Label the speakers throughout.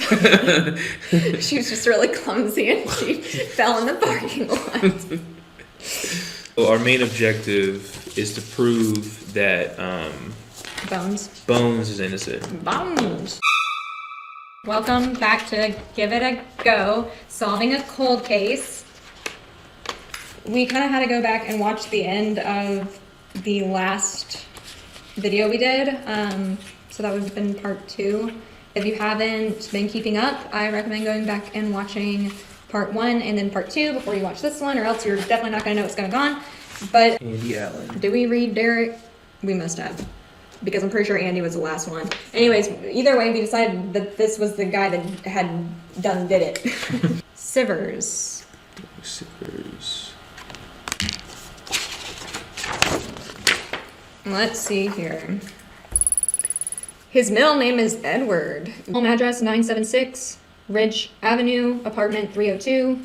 Speaker 1: exactly. She was just really clumsy and she fell in the parking lot.
Speaker 2: So our main objective is to prove that Bones is innocent.
Speaker 1: Bones. Welcome back to Give It a Go, solving a cold case. We kind of had to go back and watch the end of the last video we did. So that would have been part 2. If you haven't been keeping up, I recommend going back and watching part 1 and then part 2 before you watch this one, or else you're definitely not going to know what's going on. But
Speaker 2: Andy Allen.
Speaker 1: do we read Derek? We must have, because I'm pretty sure Andy was the last one. Anyways, either way, we decided that this was the guy that did it. Sivers. Let's see here. His middle name is Edward. Home address 976 Ridge Avenue, apartment 302,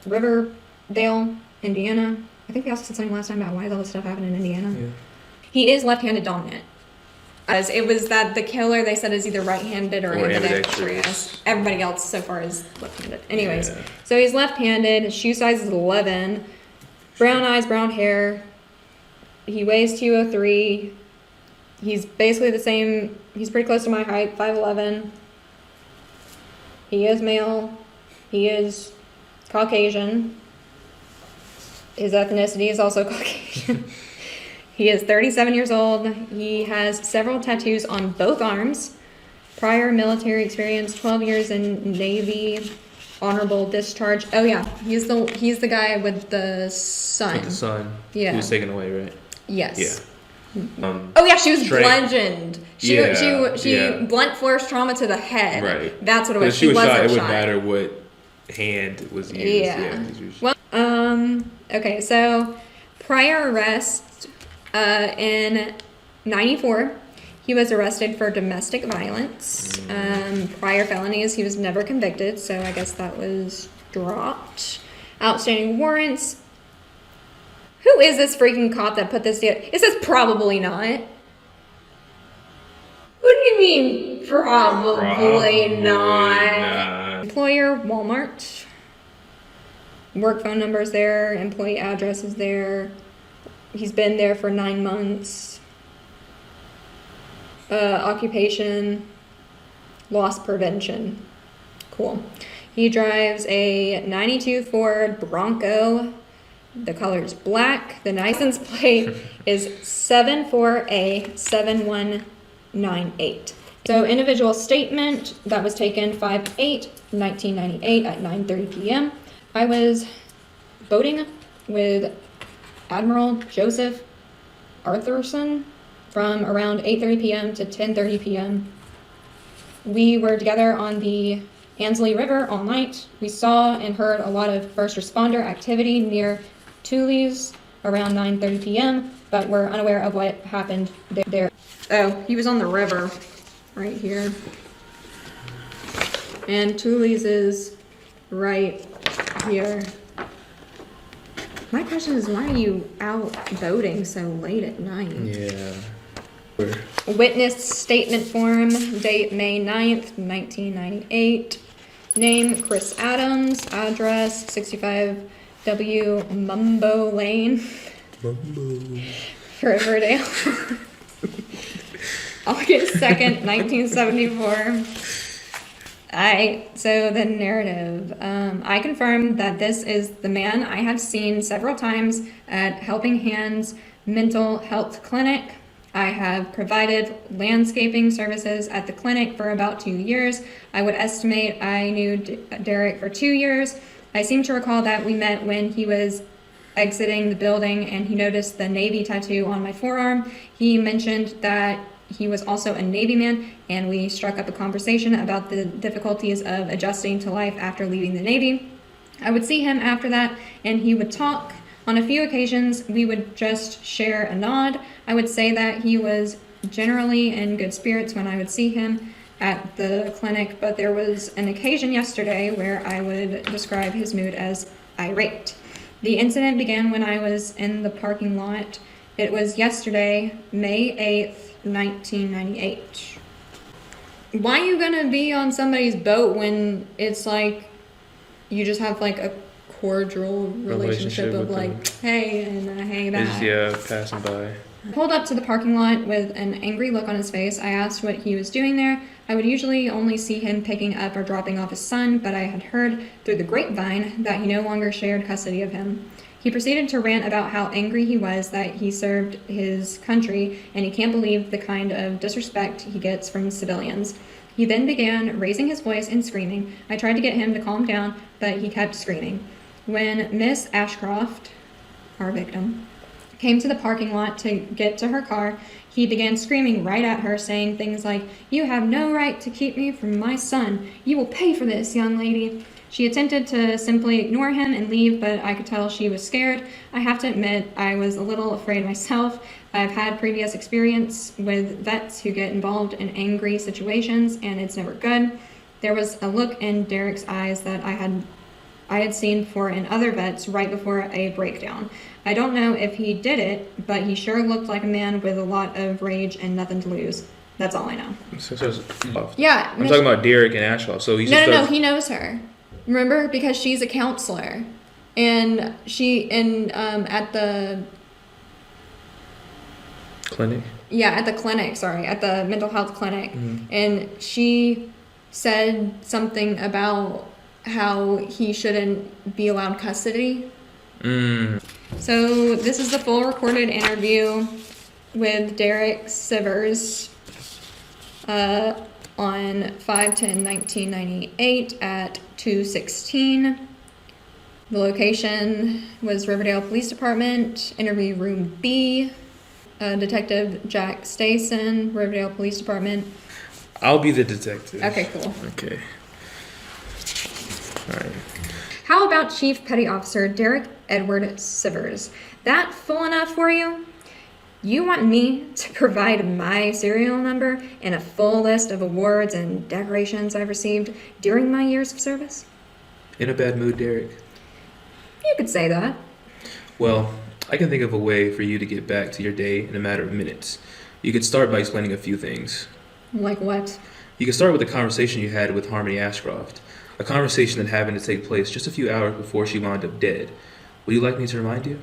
Speaker 1: Riverdale, Indiana. I think we also said something last time about why all this stuff happened in Indiana. Yeah. He is left-handed dominant. As it was that the killer, they said, is either right-handed or ambidextrous. Everybody else so far is left-handed. Anyways, So he's left-handed. His shoe size is 11. Brown eyes, brown hair. He weighs 203. He's basically the same. He's pretty close to my height, 5'11". He is male. He is Caucasian. His ethnicity is also Caucasian. He is 37 years old. He has several tattoos on both arms. Prior military experience, 12 years in Navy, honorable discharge. Oh yeah, he's the guy with the son.
Speaker 2: With the son.
Speaker 1: Yeah.
Speaker 2: He was taken away, right?
Speaker 1: Yes.
Speaker 2: Yeah.
Speaker 1: Oh yeah, she was bludgeoned. She blunt force trauma to the head.
Speaker 2: Right.
Speaker 1: That's what it was.
Speaker 2: She was shot. It wouldn't matter what hand was used.
Speaker 1: Yeah. Well, okay, so prior arrest in 94, he was arrested for domestic violence. Prior felonies, he was never convicted, so I guess that was dropped. Outstanding warrants. Who is this freaking cop that put this together? It says probably not. What do you mean probably not? Employer, Walmart. Work phone number's there. Employee address is there. He's been there for 9 months. Occupation, loss prevention. Cool. He drives a 92 Ford Bronco. The color is black. The license plate is 74A7198. So individual statement that was taken 5/8/1998 at 9:30 p.m. I was boating with Admiral Joseph Arthurson from around 8:30 p.m. to 10:30 p.m. We were together on the Ansley River all night. We saw and heard a lot of first responder activity near Tully's around 9:30 p.m., but we're unaware of what happened there. Oh, he was on the river right here. And Tully's is right here. My question is, why are you out boating so late at night?
Speaker 2: Yeah.
Speaker 1: Witness statement form, date May 9th, 1998. Name, Chris Adams. Address, 65 W Mumbo Lane, Riverdale. August 2nd, 1974. So the narrative. I confirm that this is the man I have seen several times at Helping Hands Mental Health Clinic. I have provided landscaping services at the clinic for about 2 years. I would estimate I knew Derek for 2 years. I seem to recall that we met when he was exiting the building and he noticed the Navy tattoo on my forearm. He mentioned that he was also a Navy man, and we struck up a conversation about the difficulties of adjusting to life after leaving the Navy. I would see him after that, and he would talk. On a few occasions, we would just share a nod. I would say that he was generally in good spirits when I would see him at the clinic, but there was an occasion yesterday where I would describe his mood as irate. The incident began when I was in the parking lot. It was yesterday, May 8th, 1998. Why are you gonna be on somebody's boat when it's like you just have like a cordial relationship of
Speaker 2: with
Speaker 1: like,
Speaker 2: them.
Speaker 1: hey, and hey,
Speaker 2: It's,
Speaker 1: that.
Speaker 2: passing by.
Speaker 1: Pulled up to the parking lot with an angry look on his face. I asked what he was doing there. I would usually only see him picking up or dropping off his son, but I had heard through the grapevine that he no longer shared custody of him. He proceeded to rant about how angry he was that he served his country and he can't believe the kind of disrespect he gets from civilians. He then began raising his voice and screaming. I tried to get him to calm down, but he kept screaming. When Miss Ashcroft, our victim, came to the parking lot to get to her car, he began screaming right at her, saying things like, "You have no right to keep me from my son. You will pay for this, young lady." She attempted to simply ignore him and leave, but I could tell she was scared. I have to admit, I was a little afraid myself. I've had previous experience with vets who get involved in angry situations, and it's never good. There was a look in Derek's eyes that I had seen before in other vets right before a breakdown. I don't know if he did it, but he sure looked like a man with a lot of rage and nothing to lose. That's all I know. Yeah.
Speaker 2: I'm talking about Derek and Ashcroft. So
Speaker 1: No, he knows her. Remember? Because she's a counselor. And at the
Speaker 2: clinic?
Speaker 1: Yeah, at the clinic, sorry. At the mental health clinic. Mm-hmm. And she said something about how he shouldn't be allowed custody. So this is the full recorded interview with Derek Sivers on 5/10/1998 at 2:16. The location was Riverdale Police Department, interview room B. Detective Jack Stason, Riverdale Police Department.
Speaker 2: I'll be the detective.
Speaker 1: Okay, cool.
Speaker 2: Okay. All right.
Speaker 1: How about Chief Petty Officer Derek Edward Sivers? That full enough for you? You want me to provide my serial number and a full list of awards and decorations I've received during my years of service?
Speaker 2: In a bad mood, Derek?
Speaker 1: You could say that.
Speaker 2: Well, I can think of a way for you to get back to your day in a matter of minutes. You could start by explaining a few things.
Speaker 1: Like what?
Speaker 2: You could start with the conversation you had with Harmony Ashcroft. A conversation that happened to take place just a few hours before she wound up dead. Would you like me to remind you?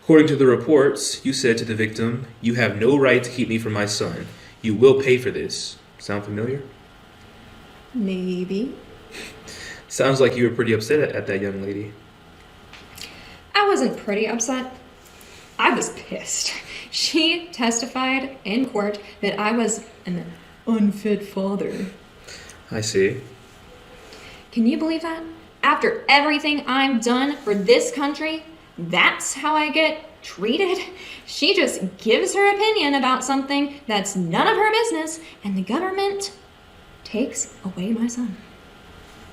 Speaker 2: According to the reports, you said to the victim, "You have no right to keep me from my son. You will pay for this." Sound familiar?
Speaker 1: Maybe.
Speaker 2: Sounds like you were pretty upset at that young lady.
Speaker 1: I wasn't pretty upset. I was pissed. She testified in court that I was an unfit father.
Speaker 2: I see.
Speaker 1: Can you believe that? After everything I've done for this country, that's how I get treated? She just gives her opinion about something that's none of her business, and the government takes away my son.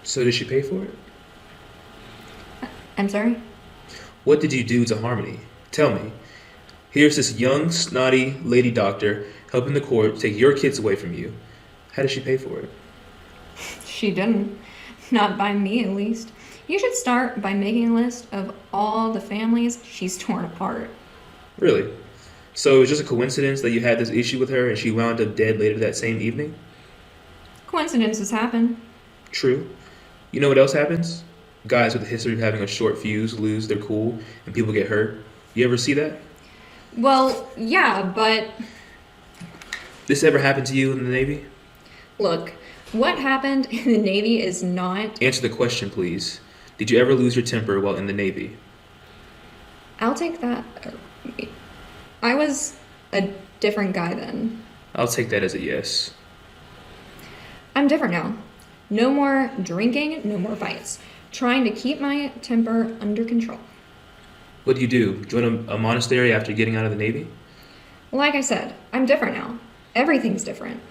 Speaker 2: So did she pay for it?
Speaker 1: I'm sorry?
Speaker 2: What did you do to Harmony? Tell me. Here's this young, snotty lady doctor helping the court take your kids away from you. How did she pay for it?
Speaker 1: She didn't. Not by me, at least. You should start by making a list of all the families she's torn apart.
Speaker 2: Really? So it was just a coincidence that you had this issue with her and she wound up dead later that same evening?
Speaker 1: Coincidences happen.
Speaker 2: True. You know what else happens? Guys with a history of having a short fuse lose their cool and people get hurt. You ever see that?
Speaker 1: Well, yeah, but...
Speaker 2: This ever happened to you in the Navy?
Speaker 1: Look, what happened in the Navy is not...
Speaker 2: Answer the question, please. Did you ever lose your temper while in the Navy?
Speaker 1: I'll take that. I was a different guy then.
Speaker 2: I'll take that as a yes.
Speaker 1: I'm different now. No more drinking, no more fights. Trying to keep my temper under control.
Speaker 2: What do you do? Join a monastery after getting out of the Navy?
Speaker 1: Like I said, I'm different now. Everything's different.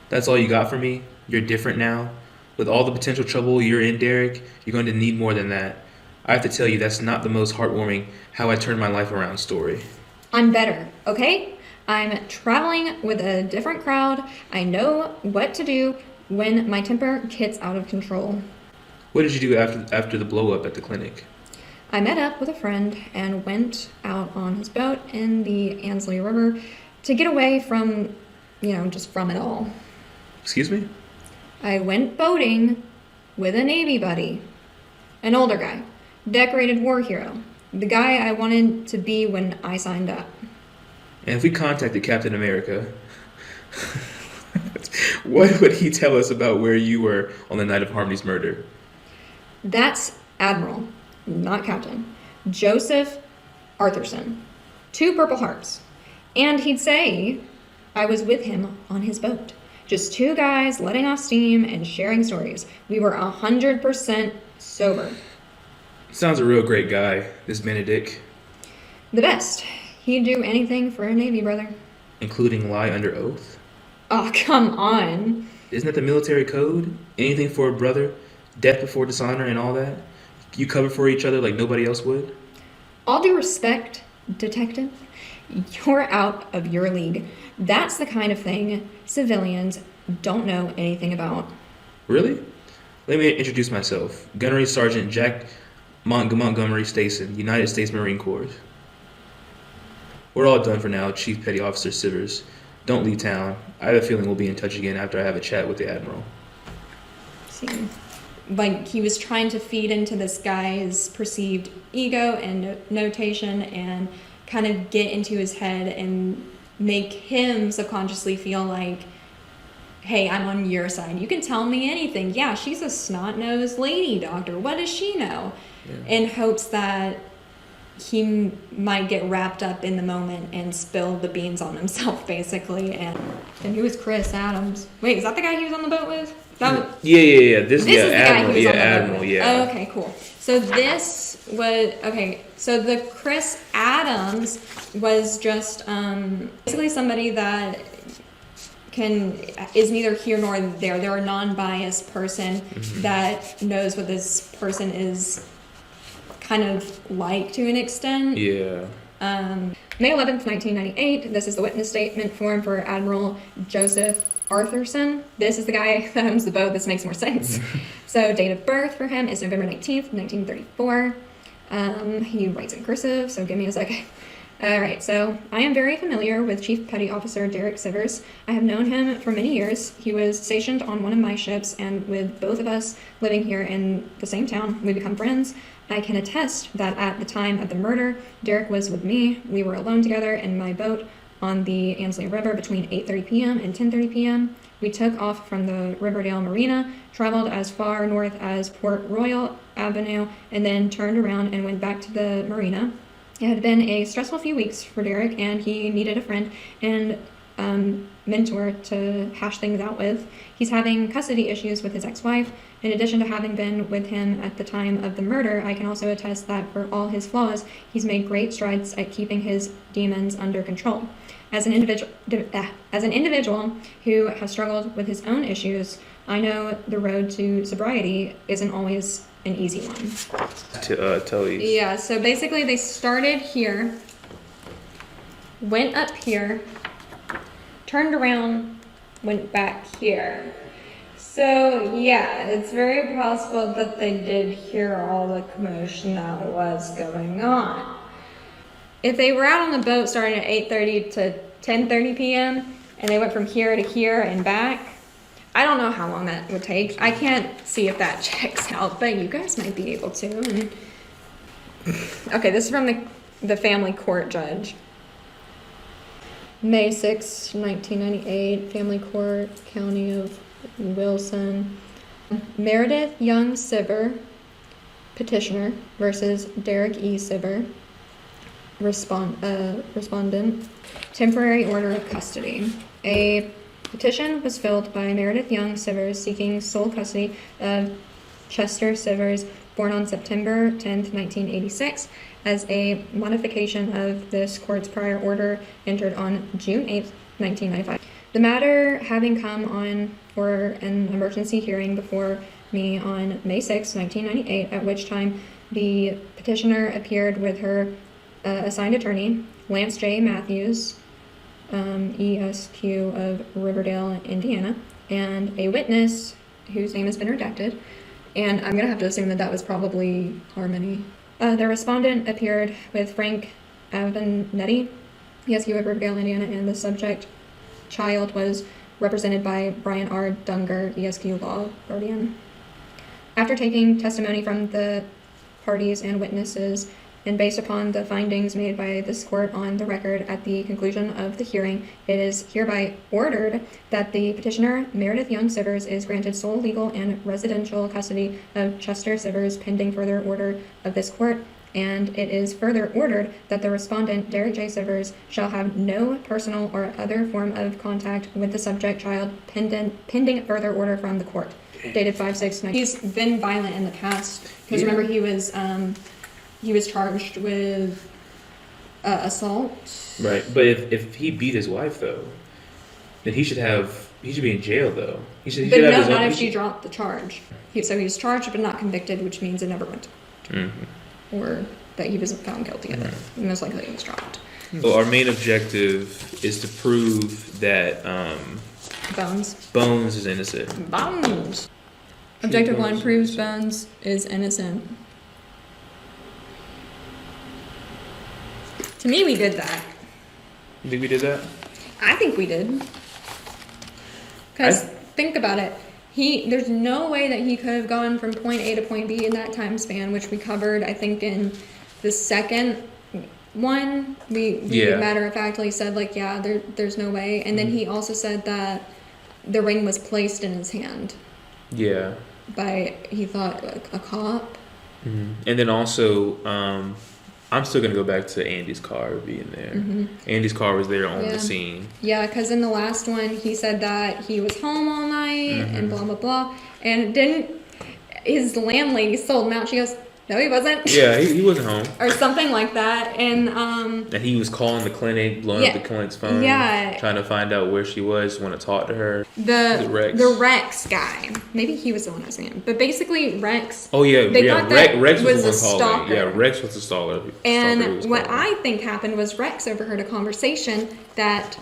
Speaker 2: That's all you got for me? You're different now? With all the potential trouble you're in, Derek, you're going to need more than that. I have to tell you, that's not the most heartwarming how I turned my life around story.
Speaker 1: I'm better, okay? I'm traveling with a different crowd. I know what to do when my temper gets out of control.
Speaker 2: What did you do after the blow up at the clinic?
Speaker 1: I met up with a friend and went out on his boat in the Ansley River to get away from just from it all.
Speaker 2: Excuse me?
Speaker 1: I went boating with a Navy buddy, an older guy, decorated war hero, the guy I wanted to be when I signed up.
Speaker 2: And if we contacted Captain America, what would he tell us about where you were on the night of Harmony's murder?
Speaker 1: That's Admiral, not Captain, Joseph Arthurson. 2 Purple Hearts. And he'd say I was with him on his boat. Just 2 guys letting off steam and sharing stories. We were 100% sober.
Speaker 2: Sounds a real great guy, this Benedict.
Speaker 1: The best. He'd do anything for a Navy brother.
Speaker 2: Including lie under oath?
Speaker 1: Oh, come on.
Speaker 2: Isn't that the military code? Anything for a brother? Death before dishonor and all that? You cover for each other like nobody else would?
Speaker 1: All due respect, detective, you're out of your league. That's the kind of thing civilians don't know anything about.
Speaker 2: Really? Let me introduce myself. Gunnery Sergeant Jack Montgomery Stason, United States Marine Corps. We're all done for now, Chief Petty Officer Sivers. Don't leave town. I have a feeling we'll be in touch again after I have a chat with the Admiral.
Speaker 1: See, like he was trying to feed into this guy's perceived ego and notation and kind of get into his head and make him subconsciously feel like, hey, I'm on your side. You can tell me anything. Yeah, she's a snot-nosed lady doctor. What does she know? Yeah. In hopes that he might get wrapped up in the moment and spill the beans on himself, basically. And who was Chris Adams? Wait, is that the guy he was on the boat with?
Speaker 2: Yeah. This is the
Speaker 1: Admiral.
Speaker 2: Guy he was on the Admiral.
Speaker 1: boat with.
Speaker 2: Yeah.
Speaker 1: Oh, okay, cool. So this was okay. So the Chris Adams was just basically somebody that is neither here nor there. They're a non-biased person that knows what this person is kind of like to an extent.
Speaker 2: Yeah.
Speaker 1: May 11th, 1998. This is the witness statement form for Admiral Joseph Arthurson. This is the guy that owns the boat. This makes more sense. So date of birth for him is November 19th, 1934. He writes in cursive, so give me a second. All right, so I am very familiar with Chief Petty Officer Derek Sivers. I have known him for many years. He was stationed on one of my ships, and with both of us living here in the same town, we become friends. I can attest that at the time of the murder, Derek was with me. We were alone together in my boat on the Ansley River between 8:30 p.m. and 10:30 p.m. We took off from the Riverdale Marina, traveled as far north as Port Royal Avenue, and then turned around and went back to the marina. It had been a stressful few weeks for Derek, and he needed a friend and mentor to hash things out with. He's having custody issues with his ex-wife. In addition to having been with him at the time of the murder, I can also attest that for all his flaws, he's made great strides at keeping his demons under control. As an individual who has struggled with his own issues, I know the road to sobriety isn't always an easy one.
Speaker 2: Tully's.
Speaker 1: Yeah, so basically they started here, went up here, turned around, went back here. So yeah, it's very possible that they did hear all the commotion that was going on. If they were out on the boat starting at 8:30 to 10:30 p.m. and they went from here to here and back, I don't know how long that would take. I can't see if that checks out, but you guys might be able to. Okay, this is from the family court judge. May 6, 1998, family court, county of Wilson. Meredith Young Siver, petitioner, versus Derek E. Siver, respondent. Temporary order of custody. A petition was filed by Meredith Young Sivers seeking sole custody of Chester Sivers, born on September 10th, 1986, as a modification of this court's prior order entered on June 8th, 1995. The matter having come on for an emergency hearing before me on May 6, 1998, at which time the petitioner appeared with her assigned attorney, Lance J. Matthews, ESQ of Riverdale, Indiana, and a witness whose name has been redacted, and I'm going to have to assume that that was probably Harmony. The respondent appeared with Frank Avenetti, ESQ of Riverdale, Indiana, and the subject child was represented by Brian R. Dunger, ESQ Law Guardian. After taking testimony from the parties and witnesses, and based upon the findings made by this court on the record at the conclusion of the hearing, it is hereby ordered that the petitioner, Meredith Young Sivers, is granted sole legal and residential custody of Chester Sivers pending further order of this court. And it is further ordered that the respondent, Derek J. Sivers, shall have no personal or other form of contact with the subject child pending further order from the court. Dated 5/6/19. He's been violent in the past, because remember he was charged with assault.
Speaker 2: Right, but if he beat his wife though, then he should be in jail though. He should
Speaker 1: But
Speaker 2: have
Speaker 1: no,
Speaker 2: his
Speaker 1: not
Speaker 2: own,
Speaker 1: if she dropped the charge. So he was charged but not convicted, which means it never went, or that he wasn't found guilty of it. Most likely it was dropped.
Speaker 2: So our main objective is to prove that Bones is innocent.
Speaker 1: Bones. Objective 1 proves Bones is innocent. To me, we did that.
Speaker 2: You think we did that?
Speaker 1: I think we did. Because think about it. There's no way that he could have gone from point A to point B in that time span, which we covered, I think, in the second one. We matter-of-factly said, like, yeah, there's no way. And then he also said that the ring was placed in his hand. Yeah. By, he thought, a cop.
Speaker 2: And then also, I'm still going to go back to Andy's car being there. Andy's car was there on the scene.
Speaker 1: Yeah, because in the last one, he said that he was home all night and blah, blah, blah. And his landlady sold him out. She goes, no, he wasn't.
Speaker 2: Yeah, he wasn't home.
Speaker 1: Or something like that. And
Speaker 2: he was calling the clinic, blowing up the clinic's phone. Yeah. Trying to find out where she was, want to talk to her.
Speaker 1: The Rex guy. Maybe he was the one I was saying. But basically, Rex.
Speaker 2: Oh, yeah. Rex was the one calling.
Speaker 1: Stalker.
Speaker 2: Yeah, Rex was the stalker.
Speaker 1: And what I think happened was Rex overheard a conversation that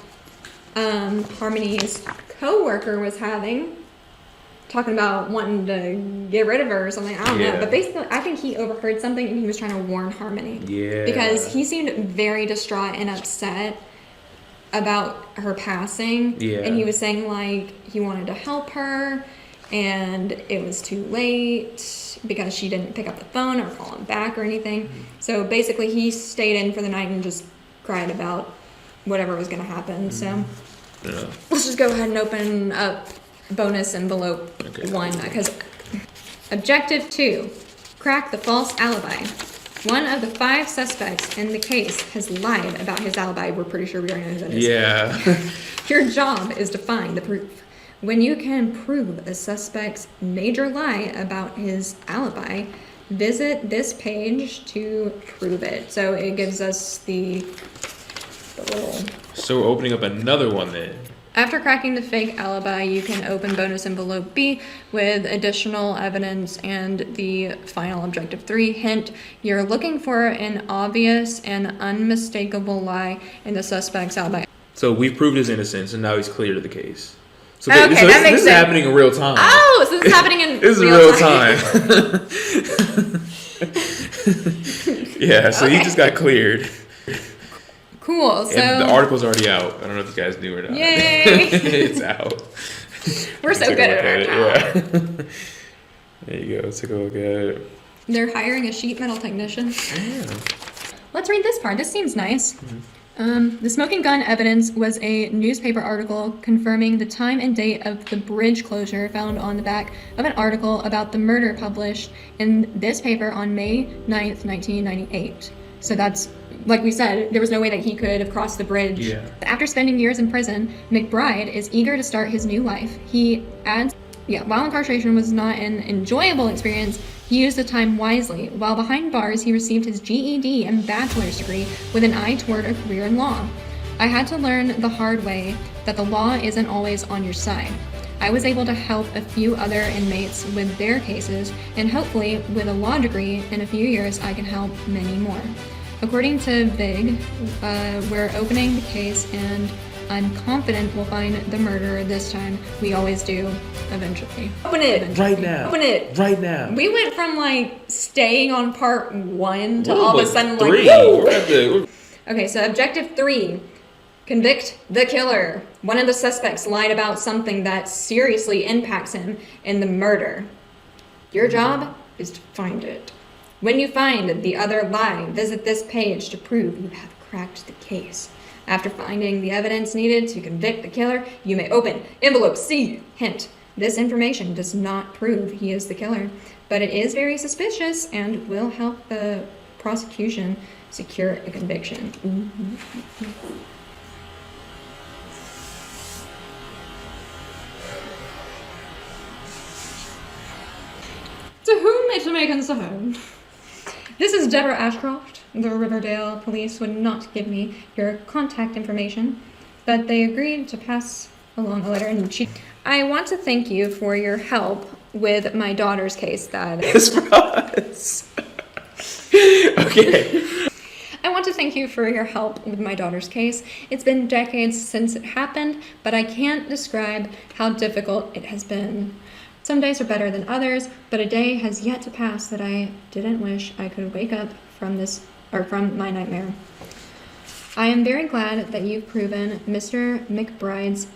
Speaker 1: Harmony's co-worker was having, talking about wanting to get rid of her or something. I don't know. But basically, I think he overheard something and he was trying to warn Harmony. Yeah. Because he seemed very distraught and upset about her passing. Yeah. And he was saying, like, he wanted to help her and it was too late because she didn't pick up the phone or call him back or anything. So basically, he stayed in for the night and just cried about whatever was going to happen. So let's just go ahead and open up bonus envelope 1, because objective 2, crack the false alibi. One of the 5 suspects in the case has lied about his alibi. We're pretty sure we already know who that is.
Speaker 2: Yeah.
Speaker 1: Your job is to find the proof. When you can prove a suspect's major lie about his alibi, visit this page to prove it. So it gives us the little...
Speaker 2: So we're opening up another one then.
Speaker 1: After cracking the fake alibi, you can open bonus envelope B with additional evidence and the final objective 3. Hint, you're looking for an obvious and unmistakable lie in the suspect's alibi.
Speaker 2: So we've proved his innocence and now he's clear to the case. So
Speaker 1: that makes sense.
Speaker 2: This is happening in real time.
Speaker 1: Oh, so this is happening in
Speaker 2: this
Speaker 1: real
Speaker 2: time. Yeah, so he just got cleared.
Speaker 1: Cool. So
Speaker 2: and the article's already out. I don't know if you guys knew or not.
Speaker 1: Yay!
Speaker 2: It's out.
Speaker 1: We're so good at our job.
Speaker 2: Yeah. There you go. Take a look at it.
Speaker 1: They're hiring a sheet metal technician. Yeah. Let's read this part. This seems nice. The smoking gun evidence was a newspaper article confirming the time and date of the bridge closure found on the back of an article about the murder published in this paper on May 9th, 1998. So that's, like we said, there was no way that he could have crossed the bridge. Yeah. After spending years in prison, McBride is eager to start his new life. He adds, while incarceration was not an enjoyable experience, he used the time wisely. While behind bars, he received his GED and bachelor's degree with an eye toward a career in law. I had to learn the hard way that the law isn't always on your side. I was able to help a few other inmates with their cases, and hopefully, with a law degree, in a few years, I can help many more. According to Vig, we're opening the case, and I'm confident we'll find the murderer this time. We always do, eventually. Open it!
Speaker 2: Eventually. Right now.
Speaker 1: Open it!
Speaker 2: Right now.
Speaker 1: We went from, like, staying on part 1 to all of a sudden, like,
Speaker 2: woo!
Speaker 1: Okay, so objective 3. Convict the killer. One of the suspects lied about something that seriously impacts him in the murder. Your job is to find it. When you find the other lie, visit this page to prove you have cracked the case. After finding the evidence needed to convict the killer, you may open envelope C. Hint, this information does not prove he is the killer, but it is very suspicious and will help the prosecution secure a conviction. To whom it may concern. This is Deborah Ashcroft. The Riverdale police would not give me your contact information, but they agreed to pass along a letter and I want to thank you for your help with my daughter's case that
Speaker 2: It's for us. Okay.
Speaker 1: I want to thank you for your help with my daughter's case. It's been decades since it happened, but I can't describe how difficult it has been. Some days are better than others, but a day has yet to pass that I didn't wish I could wake up from my nightmare. I am very glad that you've proven Mr. McBride's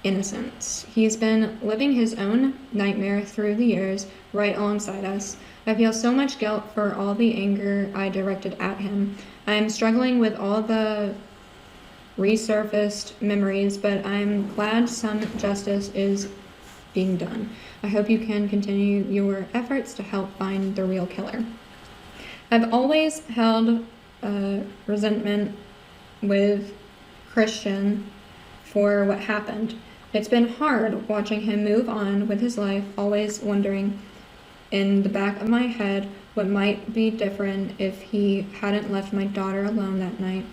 Speaker 1: innocence. He's been living his own nightmare through the years, right alongside us. I feel so much guilt for all the anger I directed at him. I am struggling with all the resurfaced memories, but I'm glad some justice is being done. I hope you can continue your efforts to help find the real killer. I've always held resentment with Christian for what happened. It's been hard watching him move on with his life, always wondering in the back of my head what might be different if he hadn't left my daughter alone that night,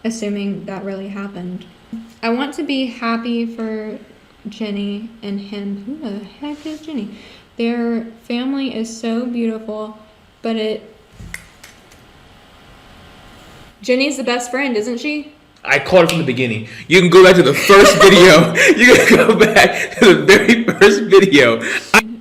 Speaker 1: assuming that really happened. I want to be happy for Jenny and him. Who the heck is Jenny? Their family is so beautiful, but Jenny's the best friend, isn't she?
Speaker 2: I called it from the beginning. You can go back to the first video. You can go back to the very first video.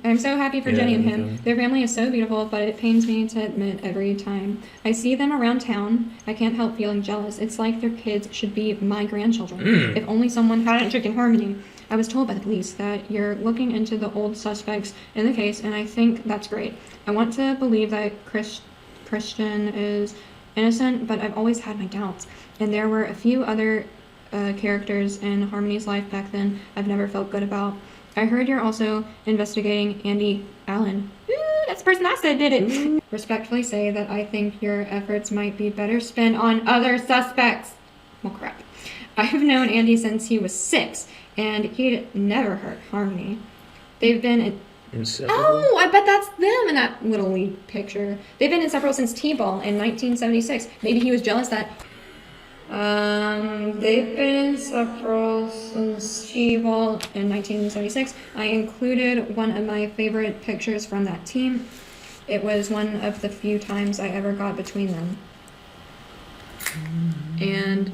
Speaker 1: I'm so happy for Jenny and him. Their family is so beautiful, but it pains me to admit every time I see them around town, I can't help feeling jealous. It's like their kids should be my grandchildren. If only someone hadn't taken Harmony. I was told by the police that you're looking into the old suspects in the case, and I think that's great. I want to believe that Christian is innocent, but I've always had my doubts. And there were a few other characters in Harmony's life back then I've never felt good about. I heard you're also investigating Andy Allen. Ooh, that's the person I said did it. Respectfully say that I think your efforts might be better spent on other suspects. Well, crap. I've known Andy since he was 6, and he'd never hurt Harmony. They've been inseparable. Oh, I bet that's them in that Little League picture. They've been inseparable since T-ball in 1976. Maybe he was jealous that they've been inseparable since T-ball in 1976. I included one of my favorite pictures from that team. It was one of the few times I ever got between them. And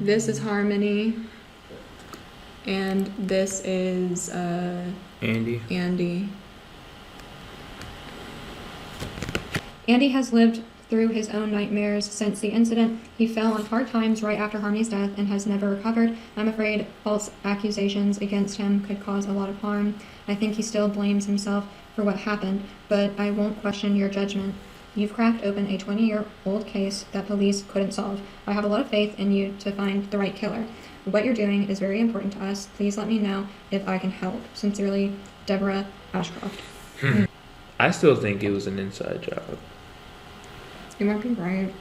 Speaker 1: this is Harmony. And this is
Speaker 2: Andy.
Speaker 1: Andy has lived through his own nightmares since the incident. He fell on hard times right after Harmony's death and has never recovered. I'm afraid false accusations against him could cause a lot of harm. I think he still blames himself for what happened, but I won't question your judgment. You've cracked open a 20-year-old case that police couldn't solve. I have a lot of faith in you to find the right killer. What you're doing is very important to us. Please let me know if I can help. Sincerely, Deborah Ashcroft.
Speaker 2: I still think it was an inside job.
Speaker 1: You might be right.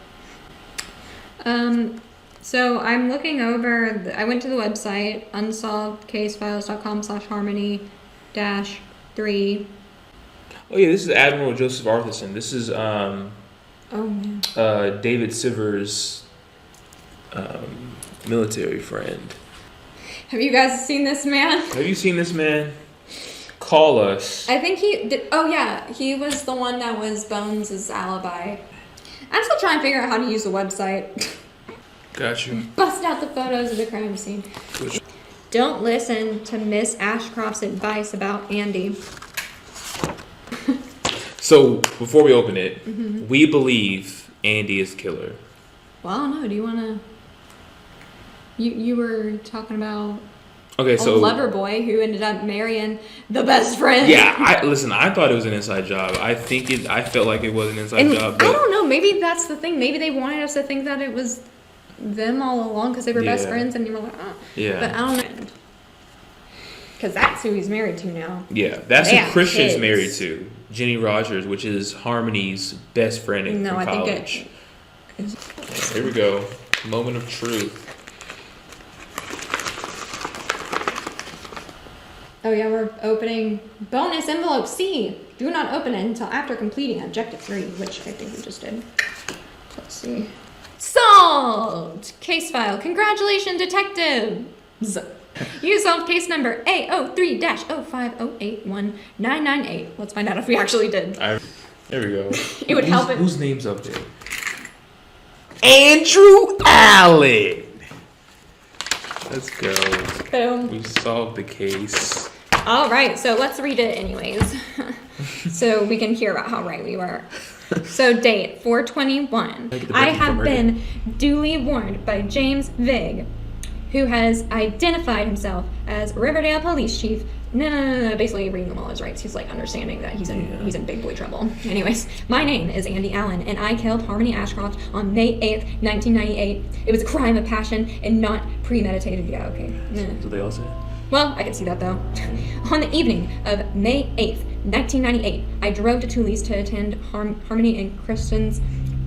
Speaker 1: So I'm looking over, I went to the website, unsolvedcasefiles.com/harmony-3.
Speaker 2: Oh yeah, this is Admiral Joseph Arthurson. This is
Speaker 1: Oh man.
Speaker 2: David Sivers' military friend.
Speaker 1: Have you guys seen this man?
Speaker 2: Have you seen this man? Call us.
Speaker 1: I think he did. Oh yeah, he was the one that was Bones' alibi. I'm still trying to figure out how to use the website.
Speaker 2: Got you.
Speaker 1: Bust out the photos of the crime scene. Don't listen to Miss Ashcroft's advice about Andy.
Speaker 2: So, before we open it, we believe Andy is the killer.
Speaker 1: Well, I don't know. Do you want to... You were talking about
Speaker 2: Okay,
Speaker 1: a
Speaker 2: so
Speaker 1: lover boy who ended up marrying the best friend.
Speaker 2: yeah, I thought it was an inside job. I felt like it was an inside job. But
Speaker 1: I don't know. Maybe that's the thing. Maybe they wanted us to think that it was them all along because they were best friends, and you were like, oh.
Speaker 2: Yeah.
Speaker 1: But I don't know. Because that's who he's married to now.
Speaker 2: Yeah, that's
Speaker 1: They
Speaker 2: who
Speaker 1: have
Speaker 2: Christian's
Speaker 1: kids.
Speaker 2: married to. Jenny Rogers, which is Harmony's best friend from college. Here we go. Moment of truth.
Speaker 1: Oh yeah, we're opening bonus envelope C. Do not open it until after completing objective 3, which I think we just did. Let's see. Solved! Case file. Congratulations, detectives! You solved case number A03-05081-998. Let's find out if we actually did.
Speaker 2: There we go.
Speaker 1: It would help it.
Speaker 2: Whose name's up there? Andrew Allen! Let's go.
Speaker 1: Boom.
Speaker 2: We solved the case.
Speaker 1: All right, so let's read it anyways. So we can hear about how right we were. So date 4/21. I have been duly warned by James Vigg, who has identified himself as Riverdale Police Chief. No. Basically reading them all his rights. He's like understanding that he's in big boy trouble. Anyways, my name is Andy Allen, and I killed Harmony Ashcroft on May 8th, 1998. It was a crime of passion and not premeditated. Yeah, okay.
Speaker 2: That's what they all say.
Speaker 1: Well, I can see that though. On the evening of May 8th, 1998, I drove to Toulouse to attend Harmony and Christian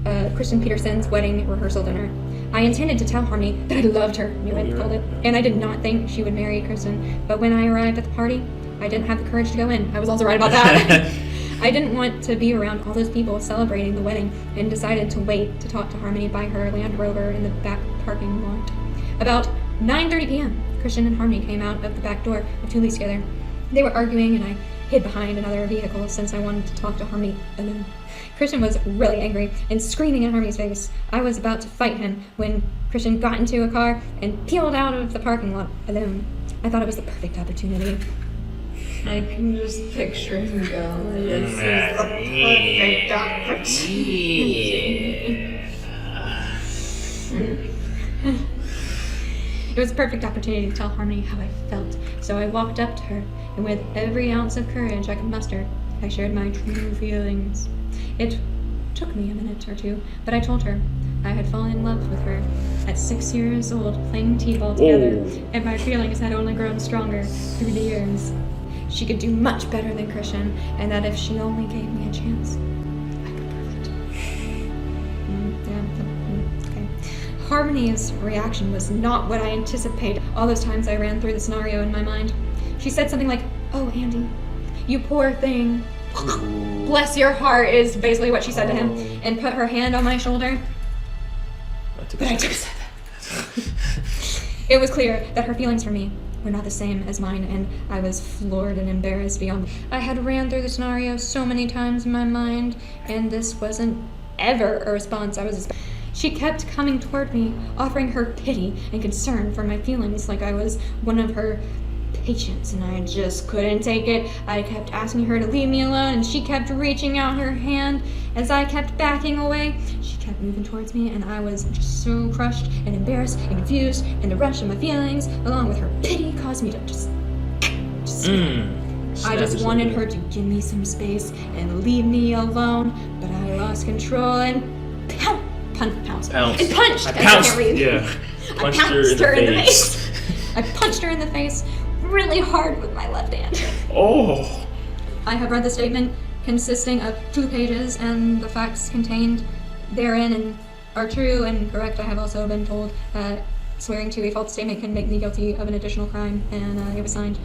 Speaker 1: Peterson's wedding rehearsal dinner. I intended to tell Harmony that I loved her, called it, and I did not think she would marry Kristen. But when I arrived at the party, I didn't have the courage to go in. I was also right about that. I didn't want to be around all those people celebrating the wedding and decided to wait to talk to Harmony by her Land Rover in the back parking lot. About 9:30 p.m., Christian and Harmony came out of the back door of Toulouse together. They were arguing, and I hid behind another vehicle since I wanted to talk to Harmony alone. Christian was really angry and screaming in Harmony's face. I was about to fight him when Christian got into a car and peeled out of the parking lot alone. I thought it was the perfect opportunity.
Speaker 3: I can just picture him going, this is the perfect opportunity.
Speaker 1: It was a perfect opportunity to tell Harmony how I felt, so I walked up to her, and with every ounce of courage I could muster, I shared my true feelings. It took me a minute or two, but I told her I had fallen in love with her at 6 years old, playing t-ball together, and my feelings had only grown stronger through the years. She could do much better than Christian, and that if she only gave me a chance, I could prove it. Okay. Harmony's reaction was not what I anticipated all those times I ran through the scenario in my mind. She said something like, "Oh, Andy, you poor thing. Bless your heart," is basically what she said to him, and put her hand on my shoulder. But I took a step. It was clear that her feelings for me were not the same as mine, and I was floored and embarrassed beyond. I had ran through the scenario so many times in my mind, and this wasn't ever a response I was expecting. She kept coming toward me, offering her pity and concern for my feelings like I was one of her patients, and I just couldn't take it. I kept asking her to leave me alone, and she kept reaching out her hand. As I kept backing away, she kept moving towards me, and I was just so crushed and embarrassed and confused, and the rush of my feelings, along with her pity, caused me to just I just wanted her to give me some space and leave me alone, but I lost control and punched. I can't read.
Speaker 2: Yeah.
Speaker 1: I punched her in the face. I punched her in the face really hard with my left hand.
Speaker 2: Oh.
Speaker 1: I have read the statement consisting of 2 pages, and the facts contained therein are true and correct. I have also been told that swearing to a false statement can make me guilty of an additional crime, and it was signed.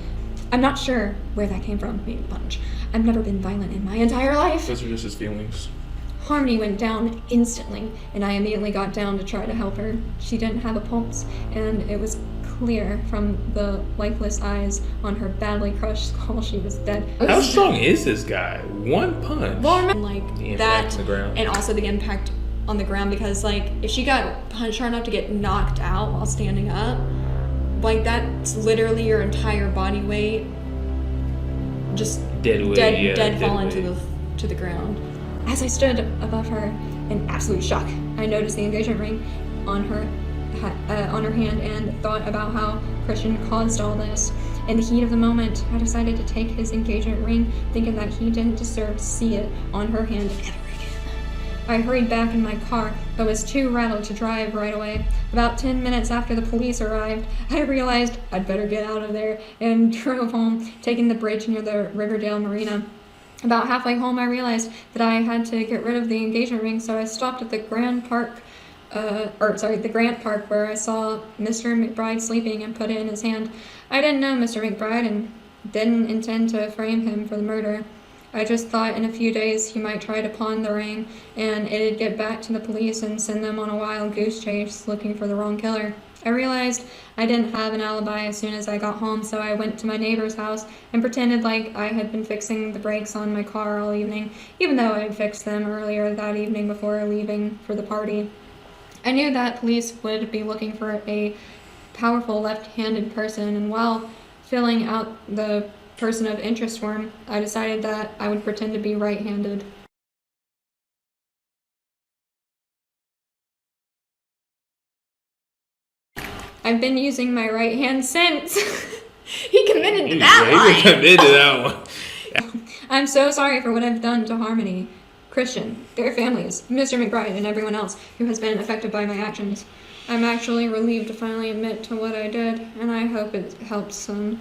Speaker 1: I'm not sure where that came from, maybe a punch. I've never been violent in my entire life.
Speaker 2: Those are just his feelings.
Speaker 1: Harmony went down instantly, and I immediately got down to try to help her. She didn't have a pulse, and it was clear from the lifeless eyes on her badly crushed skull she was dead.
Speaker 2: How strong is this guy? One punch.
Speaker 1: Like
Speaker 2: The impact
Speaker 1: that,
Speaker 2: on the ground.
Speaker 1: and also the impact on the ground, because like if she got punched hard enough to get knocked out while standing up, like that's literally your entire body weight just dead falling to the ground. As I stood above her in absolute shock, I noticed the engagement ring on her on her hand and thought about how Christian caused all this. In the heat of the moment, I decided to take his engagement ring, thinking that he didn't deserve to see it on her hand ever again. I hurried back in my car, but was too rattled to drive right away. About 10 minutes after the police arrived, I realized I'd better get out of there and drove home, taking the bridge near the Riverdale Marina. About halfway home, I realized that I had to get rid of the engagement ring, so I stopped at the Grant Park where I saw Mr. McBride sleeping and put it in his hand. I didn't know Mr. McBride and didn't intend to frame him for the murder. I just thought in a few days he might try to pawn the ring and it'd get back to the police and send them on a wild goose chase looking for the wrong killer. I realized I didn't have an alibi as soon as I got home, so I went to my neighbor's house and pretended like I had been fixing the brakes on my car all evening, even though I had fixed them earlier that evening before leaving for the party. I knew that police would be looking for a powerful left-handed person, and while filling out the person of interest form, I decided that I would pretend to be right-handed. I've been using my right hand since. He committed to that one.
Speaker 2: He committed to that one.
Speaker 1: I'm so sorry for what I've done to Harmony, Christian, their families, Mr. McBride, and everyone else who has been affected by my actions. I'm actually relieved to finally admit to what I did, and I hope it helps some.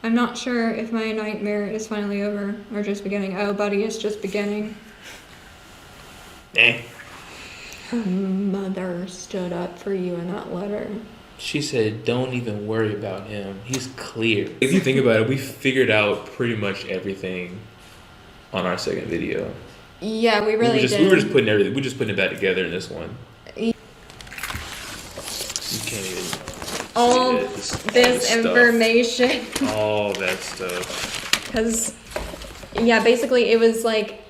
Speaker 1: I'm not sure if my nightmare is finally over or just beginning. Oh, buddy, it's just beginning.
Speaker 2: Eh.
Speaker 1: Her mother stood up for you in that letter.
Speaker 2: She said, don't even worry about him. He's clear. If you think about it, we figured out pretty much everything on our second video.
Speaker 1: Yeah, we really did.
Speaker 2: We were just putting everything. We're just putting it back together in this one. You can't even
Speaker 1: all this information.
Speaker 2: All that stuff.
Speaker 1: Because, yeah, basically it was like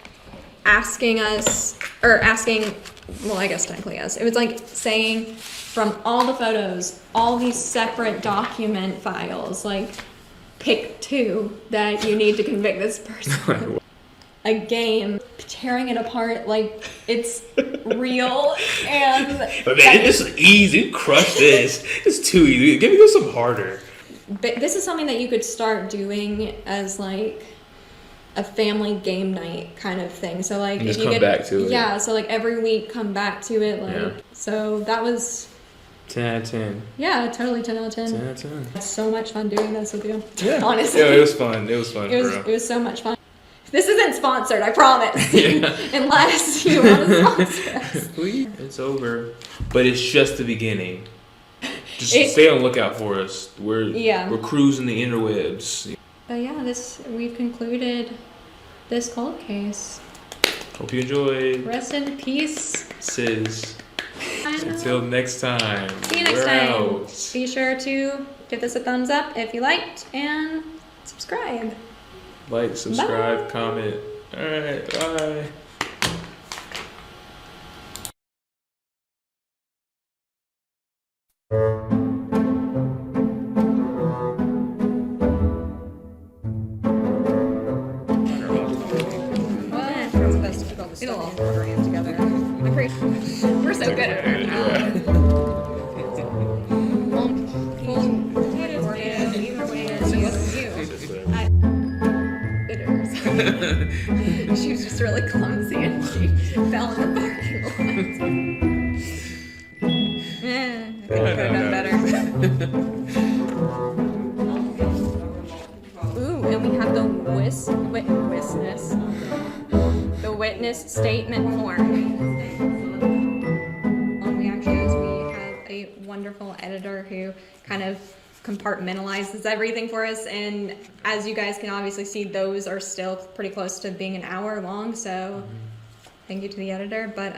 Speaker 1: asking, well, I guess technically us. It was like saying from all the photos, all these separate document files, like pick two that you need to convict this person. A game, tearing it apart like it's real, and
Speaker 2: but man, this is easy. Crush this. It's too easy. Give me some harder.
Speaker 1: But this is something that you could start doing as like a family game night kind of thing. So like
Speaker 2: and
Speaker 1: if
Speaker 2: just
Speaker 1: you
Speaker 2: come back to it.
Speaker 1: Yeah, so like every week come back to it. Like
Speaker 2: yeah.
Speaker 1: So that was
Speaker 2: 10 out of 10.
Speaker 1: Yeah, totally 10 out of 10.
Speaker 2: 10 out of 10.
Speaker 1: It's so much fun doing this with you.
Speaker 2: Yeah.
Speaker 1: Honestly.
Speaker 2: Yeah, it was fun. It was fun.
Speaker 1: It was so much fun. This isn't sponsored, I promise. Yeah. Unless you want to sponsor us.
Speaker 2: It's over. But it's just the beginning. Just stay on the lookout for us. We're cruising the interwebs.
Speaker 1: But yeah, we've concluded this cold case.
Speaker 2: Hope you enjoyed.
Speaker 1: Rest in peace,
Speaker 2: Sis. Until next time.
Speaker 1: See you next time.
Speaker 2: Out.
Speaker 1: Be sure to give this a thumbs up if you liked and subscribe.
Speaker 2: Like, subscribe,
Speaker 1: bye.
Speaker 2: comment. Alright, bye.
Speaker 1: It'll all orient together. We're so good at it. She was just really clumsy and she fell in the parking lot. I could have done better. Ooh, and we have the witness statement form. We actually have a wonderful editor who kind of compartmentalizes everything for us, and as you guys can obviously see, those are still pretty close to being an hour long, so thank you to the editor. But